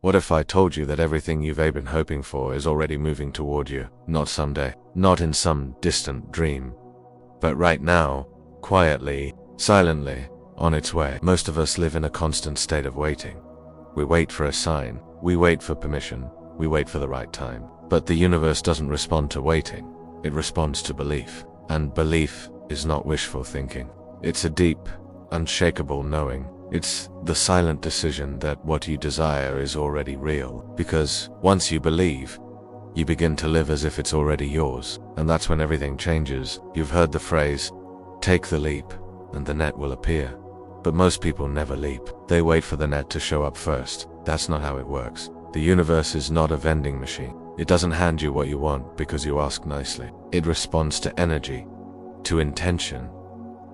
What if I told you that everything you've been hoping for is already moving toward you? Not someday, not in some distant dream, but right now, quietly, silently, on its way. Most of us live in a constant state of waiting. We wait for a sign, we wait for permission, we wait for the right time. But the universe doesn't respond to waiting, it responds to belief. And belief is not wishful thinking. It's a deep, unshakable knowing. It's the silent decision that what you desire is already real. Because once you believe, you begin to live as if it's already yours. And that's when everything changes. You've heard the phrase, take the leap, and the net will appear. But most people never leap. They wait for the net to show up first. That's not how it works. The universe is not a vending machine. It doesn't hand you what you want because you ask nicely. It responds to energy, to intention,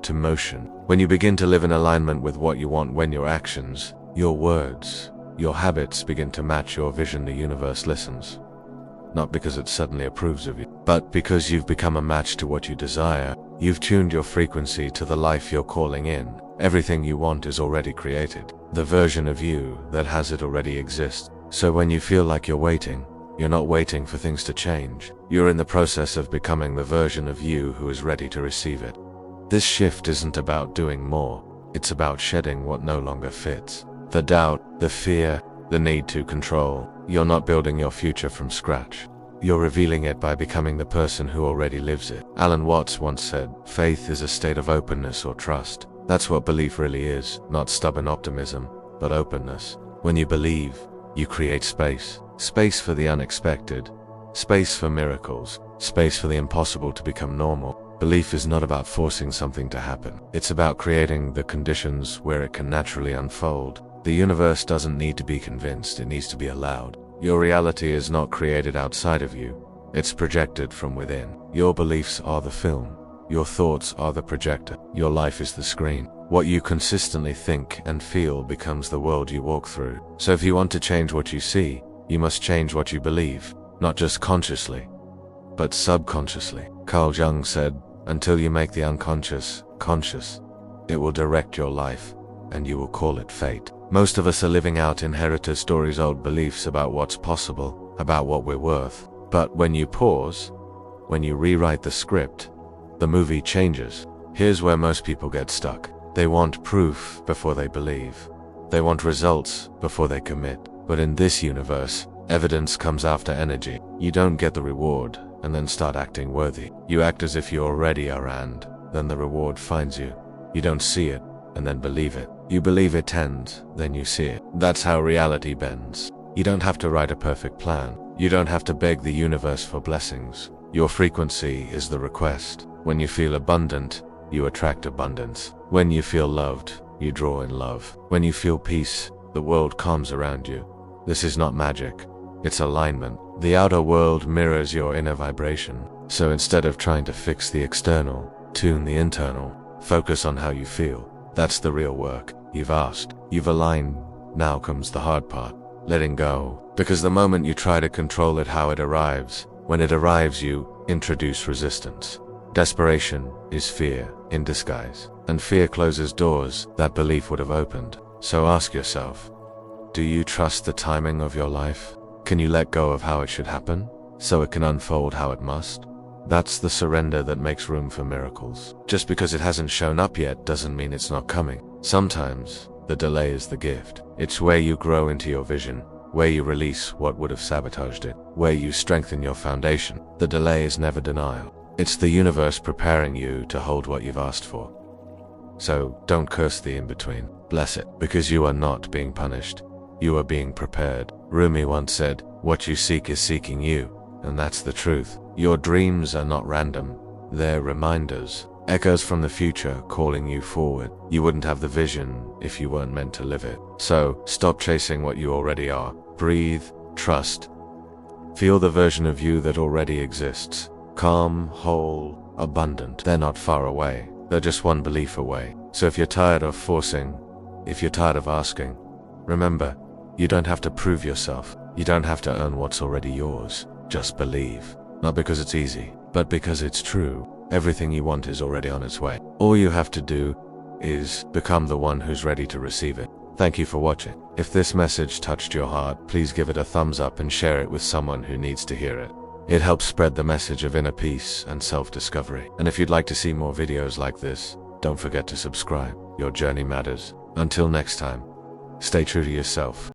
to motion. When you begin to live in alignment with what you want, when your actions, your words, your habits begin to match your vision, the universe listens. Not because it suddenly approves of you, but because you've become a match to what you desire. You've tuned your frequency to the life you're calling in. Everything you want is already created. The version of you that has it already exists. So when you feel like you're waiting, you're not waiting for things to change. You're in the process of becoming the version of you who is ready to receive it. This shift isn't about doing more. It's about shedding what no longer fits. The doubt, the fear, the need to control. You're not building your future from scratch. You're revealing it by becoming the person who already lives it. Alan Watts once said, faith is a state of openness or trust. That's what belief really is, not stubborn optimism, but openness. When you believe, you create space. Space for the unexpected, space for miracles, space for the impossible to become normal. Belief is not about forcing something to happen. It's about creating the conditions where it can naturally unfold. The universe doesn't need to be convinced, it needs to be allowed. Your reality is not created outside of you, it's projected from within. Your beliefs are the film. Your thoughts are the projector. Your life is the screen. What you consistently think and feel becomes the world you walk through. So if you want to change what you see, you must change what you believe, not just consciously, but subconsciously. Carl Jung said, until you make the unconscious conscious, it will direct your life, and you will call it fate. Most of us are living out inherited stories, old beliefs about what's possible, about what we're worth. But when you pause, when you rewrite the script, the movie changes. Here's where most people get stuck. They want proof before they believe. They want results before they commit. But in this universe, evidence comes after energy. You don't get the reward and then start acting worthy. You act as if you already are, and then the reward finds you. You don't see it and then believe it. You believe it and then you see it. That's how reality bends. You don't have to write a perfect plan. You don't have to beg the universe for blessings. Your frequency is the request. When you feel abundant, you attract abundance. When you feel loved, you draw in love. When you feel peace, the world calms around you. This is not magic, it's alignment. The outer world mirrors your inner vibration. So instead of trying to fix the external, tune the internal. Focus on how you feel. That's the real work. You've asked, you've aligned. Now comes the hard part, letting go. Because the moment you try to control it, how it arrives, when it arrives you introduce resistance. Desperation is fear in disguise, and fear closes doors that belief would have opened. So ask yourself, do you trust the timing of your life? Can you let go of how it should happen, so it can unfold how it must? That's the surrender that makes room for miracles. Just because it hasn't shown up yet doesn't mean it's not coming. Sometimes, the delay is the gift. It's where you grow into your vision, where you release what would have sabotaged it, where you strengthen your foundation. The delay is never denial. It's the universe preparing you to hold what you've asked for. So don't curse the in-between. Bless it, because you are not being punished. You are being prepared. Rumi once said, what you seek is seeking you. And that's the truth. Your dreams are not random. They're reminders, echoes from the future calling you forward. You wouldn't have the vision if you weren't meant to live it. So stop chasing what you already are. Breathe, trust. Feel the version of you that already exists. Calm, whole, abundant. They're not far away. They're just one belief away. So if you're tired of forcing, if you're tired of asking, remember, you don't have to prove yourself. You don't have to earn what's already yours. Just believe. Not because it's easy, but because it's true. Everything you want is already on its way. All you have to do is become the one who's ready to receive it. Thank you for watching. If this message touched your heart, please give it a thumbs up and share it with someone who needs to hear it. It helps spread the message of inner peace and self-discovery. And if you'd like to see more videos like this, don't forget to subscribe. Your journey matters. Until next time, stay true to yourself.